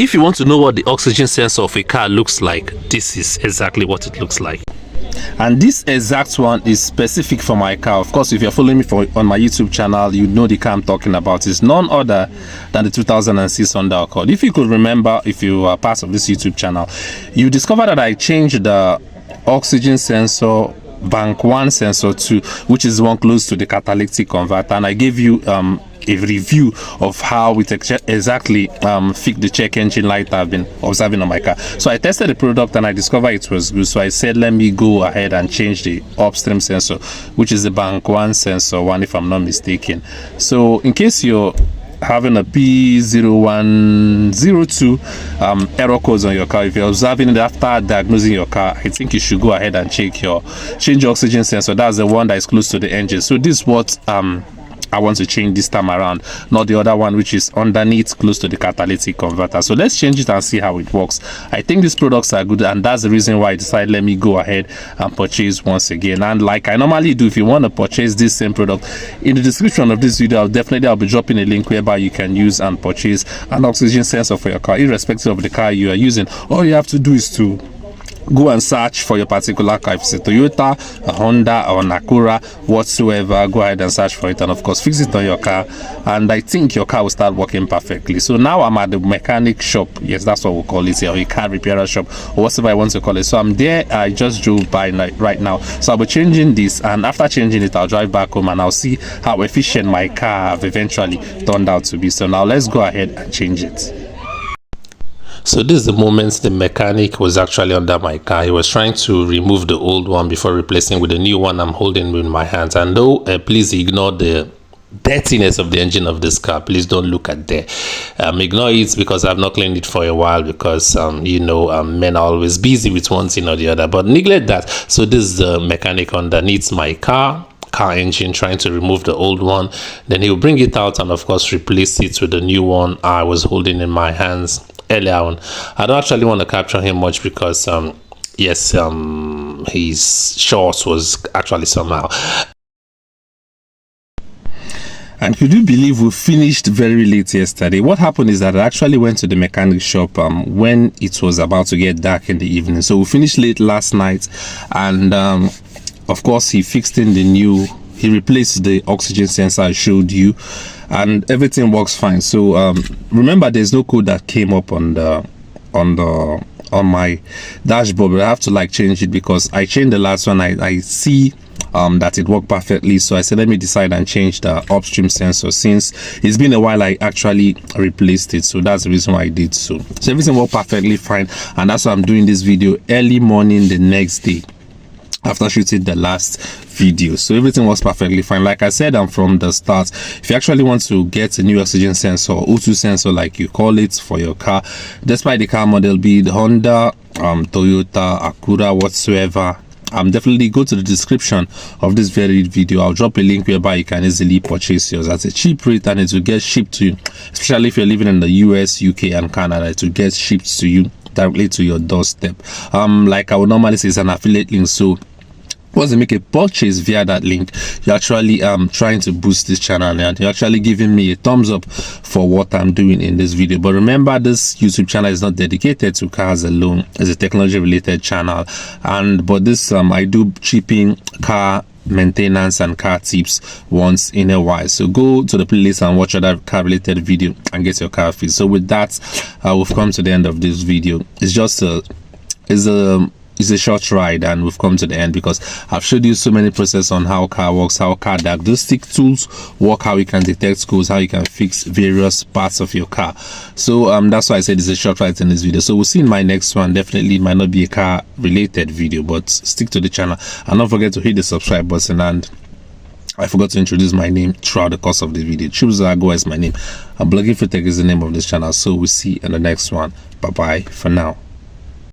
if you want to know what the oxygen sensor of a car looks like, this is exactly what it looks like. And this exact one is specific for my car. Of course, if you're following me on my YouTube channel, you know the car I'm talking about is none other than the 2006 Honda Accord. If you could remember, if you are part of this YouTube channel, you discovered that I changed the oxygen sensor bank 1 sensor 2, which is one close to the catalytic converter, and I gave you a review of how it exactly fixed the check engine light I've been observing on my car. So I tested the product and I discovered it was good, so I said let me go ahead and change the upstream sensor, which is the bank 1 sensor 1 if I'm not mistaken. So in case you're having a P0102 error codes on your car, if you're observing it after diagnosing your car, I think you should go ahead and change your oxygen sensor. That's the one that is close to the engine. So this is what I want to change this time around, not the other one which is underneath close to the catalytic converter. So let's change it and see how it works. I think these products are good, and that's the reason why I decided let me go ahead and purchase once again. And like I normally do, if you want to purchase this same product, in the description of this video I'll be dropping a link whereby you can use and purchase an oxygen sensor for your car, irrespective of the car you are using. All you have to do is to go and search for your particular car. If it's a Toyota, a Honda, or an Acura, whatsoever, go ahead and search for it, and of course fix it on your car, and I think your car will start working perfectly. So now I'm at the mechanic shop. Yes, that's what we'll call it here, or a car repair shop, or whatever I want to call it. So I'm there. I just drove by right now, so I'll be changing this, and after changing it I'll drive back home and I'll see how efficient my car have eventually turned out to be. So now let's go ahead and change it. So this is the moment the mechanic was actually under my car. He was trying to remove the old one before replacing with the new one I'm holding with my hands. And though please ignore the dirtiness of the engine of this car, please don't look at there. Ignore it because I've not cleaned it for a while, because men are always busy with one thing or the other, but neglect that. So this is the mechanic underneath my car engine, trying to remove the old one. Then he'll bring it out and of course replace it with the new one I was holding in my hands earlier on. I don't actually want to capture him much because his shorts was actually somehow. And could you believe we finished very late yesterday? What happened is that I actually went to the mechanic shop when it was about to get dark in the evening. So we finished late last night, and of course he replaced the oxygen sensor I showed you, and everything works fine. So remember, there's no code that came up on my dashboard, but I have to change it because I changed the last one. I see that it worked perfectly, so I said let me decide and change the upstream sensor, since it's been a while I actually replaced it. So that's the reason why I did so. So everything worked perfectly fine, and that's why I'm doing this video early morning the next day after shooting the last video. So everything was perfectly fine. Like I said from the start, if you actually want to get a new oxygen sensor, O2 sensor like you call it, for your car, despite the car model, be it Honda, Toyota, Acura, whatsoever, definitely go to the description of this very video. I'll drop a link whereby you can easily purchase yours at a cheap rate, and it will get shipped to you, especially if you're living in the US, UK, and Canada. It will get shipped to you directly to your doorstep. Like I would normally say, it's an affiliate link, so once you make a purchase via that link, you're actually trying to boost this channel, and you're actually giving me a thumbs up for what I'm doing in this video. But remember, this YouTube channel is not dedicated to cars alone. It's a technology related channel, but this I do chipping car maintenance and car tips once in a while. So go to the playlist and watch other car related video and get your car fixed. So with that, we've come to the end of this video. It's a short ride, and we've come to the end because I've showed you so many processes on how car works, how car diagnostic tools work, how you can detect codes, how you can fix various parts of your car. So that's why I said it's a short ride in this video. So we'll see in my next one. Definitely might not be a car related video, but stick to the channel and don't forget to hit the subscribe button. And I forgot to introduce my name throughout the course of the video. Chubuzago is my name, and Blogging for Tech is the name of this channel. So we'll see in the next one. Bye bye for now.